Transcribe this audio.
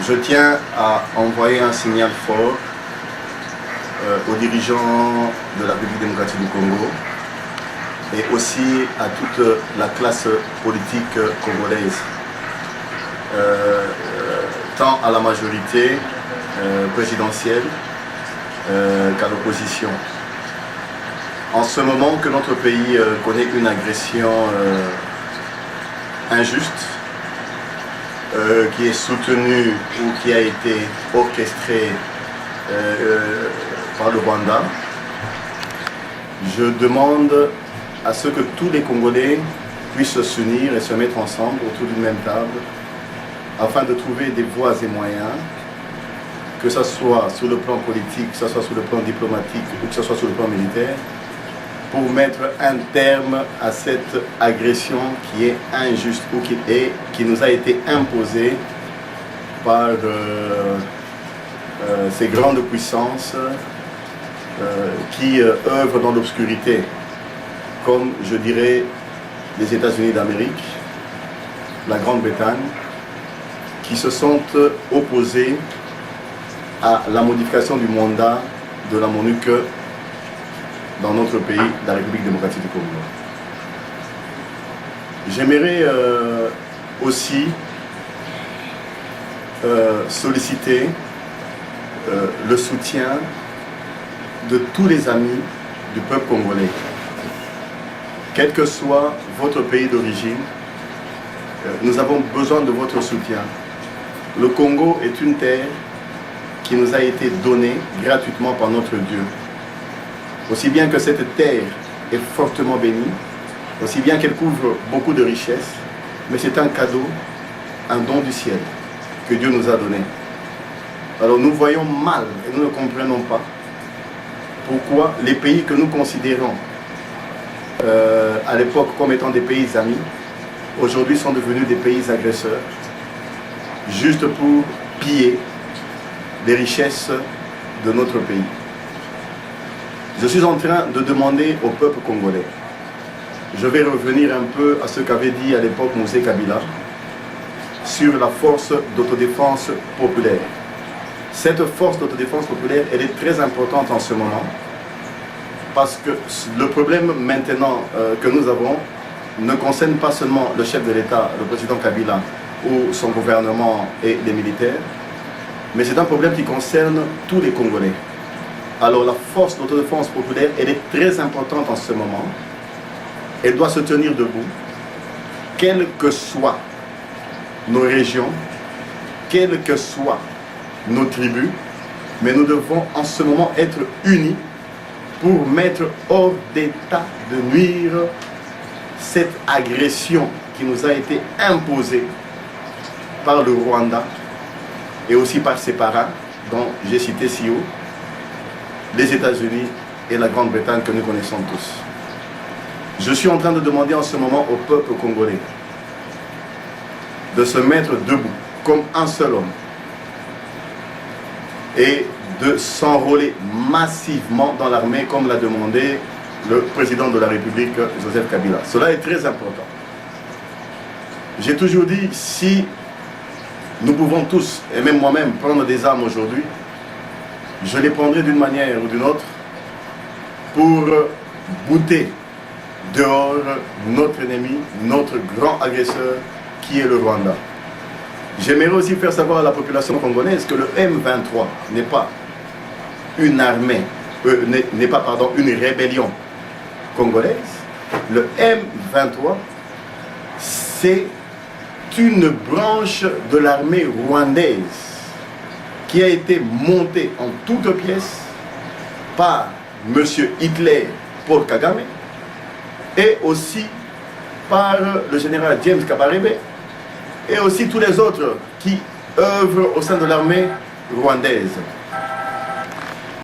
Je tiens à envoyer un signal fort aux dirigeants de la République démocratique du Congo et aussi à toute la classe politique congolaise, tant à la majorité présidentielle qu'à l'opposition. En ce moment que notre pays connaît une agression injuste, qui est soutenue ou qui a été orchestrée par le Rwanda, je demande à ce que tous les Congolais puissent s'unir et se mettre ensemble autour d'une même table afin de trouver des voies et moyens, que ce soit sur le plan politique, que ce soit sur le plan diplomatique ou que ce soit sur le plan militaire, pour mettre un terme à cette agression qui est injuste ou qui nous a été imposée par ces grandes puissances qui œuvrent dans l'obscurité, comme je dirais les États-Unis d'Amérique, la Grande-Bretagne, qui se sont opposés à la modification du mandat de la MONUC dans notre pays, la République démocratique du Congo. J'aimerais aussi solliciter le soutien de tous les amis du peuple congolais. Quel que soit votre pays d'origine, nous avons besoin de votre soutien. Le Congo est une terre qui nous a été donnée gratuitement par notre Dieu. Aussi bien que cette terre est fortement bénie, aussi bien qu'elle couvre beaucoup de richesses, mais c'est un cadeau, un don du ciel que Dieu nous a donné. Alors nous voyons mal et nous ne comprenons pas pourquoi les pays que nous considérons à l'époque comme étant des pays amis, aujourd'hui sont devenus des pays agresseurs, juste pour piller les richesses de notre pays. Je suis en train de demander au peuple congolais. Je vais revenir un peu à ce qu'avait dit à l'époque Mosé Kabila sur la force d'autodéfense populaire. Cette force d'autodéfense populaire, elle est très importante en ce moment parce que le problème maintenant que nous avons ne concerne pas seulement le chef de l'État, le président Kabila ou son gouvernement et les militaires, mais c'est un problème qui concerne tous les Congolais. Alors la force d'autodéfense populaire, elle est très importante en ce moment. Elle doit se tenir debout, quelles que soient nos régions, quelles que soient nos tribus, mais nous devons en ce moment être unis pour mettre hors d'état de nuire cette agression qui nous a été imposée par le Rwanda et aussi par ses parents, dont j'ai cité si haut, les États-Unis et la Grande-Bretagne que nous connaissons tous. Je suis en train de demander en ce moment au peuple congolais de se mettre debout comme un seul homme et de s'enrôler massivement dans l'armée comme l'a demandé le président de la République, Joseph Kabila. Cela est très important. J'ai toujours dit, si nous pouvons tous, et même moi-même, prendre des armes aujourd'hui, je les prendrai d'une manière ou d'une autre pour bouter dehors notre ennemi, notre grand agresseur qui est le Rwanda. J'aimerais aussi faire savoir à la population congolaise que le M23 n'est pas une armée, n'est pas une rébellion congolaise. Le M23, c'est une branche de l'armée rwandaise qui a été montée en toutes pièces par M. Hitler Paul Kagame et aussi par le général James Kabarebe et aussi tous les autres qui œuvrent au sein de l'armée rwandaise.